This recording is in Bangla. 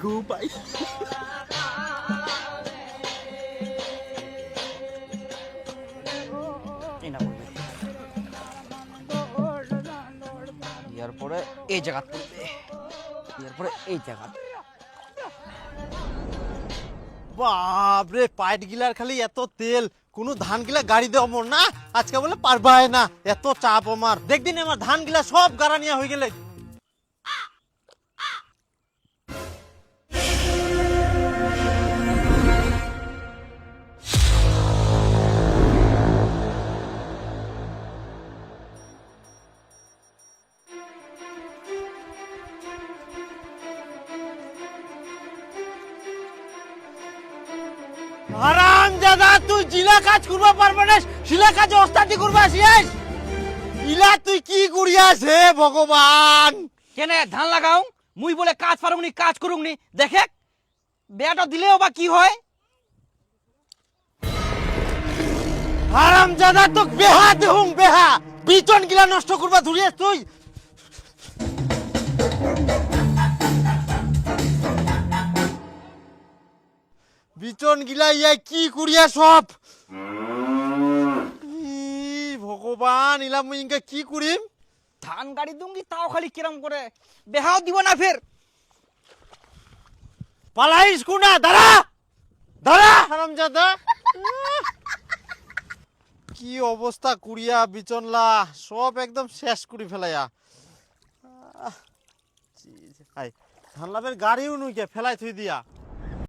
গো ভাই। ইয়ার পরে এই জায়গা পড়বে, ইয়ার পরে এই জায়গা। বাপরে পাইট গিলার খালি এত তেল, কোনো ধান গিলা গাড়ি দেওয়া মোর না আজকে বলে পারবাই না, এত চাপ আমার। দেখদিন আমার ধান গিলা সব গাড়া নিয়ে হয়ে গেলে। আরাম দাদা তুই জিলা কাজ করবা পারবে না, শিলা কাজে ওস্তাদি করবা আসিস। ইলা তুই কি করিয়াস হে ভগবান। কেন ধান লাগাও মুই বলে কাজ পারুংনি, কাজ করুংনি, দেখে বেটা দিলেও বা কি হয়। আরাম দাদা তো বেহা দেহুং বেহা, বিচন গিলা নষ্ট করবা ধরিয়াস তুই। বিচন গিলা ইয়া কি করিয়া সব। ভগবান ইলা মুই ইনকা কি করিম। ধান গাড়ি দুঙ্গি তাও খালি কিরম করে, বেহাও দিব না ফের। পালাইস কুনা দাঁড়া দাঁড়া আরাম দাদা। কি অবস্থা কুড়িয়া বিচনলা সব একদম শেষ করে ফেলাইয়া। ধান লাভের গাড়িও নুইকে ফেলাই থুই দিয়া।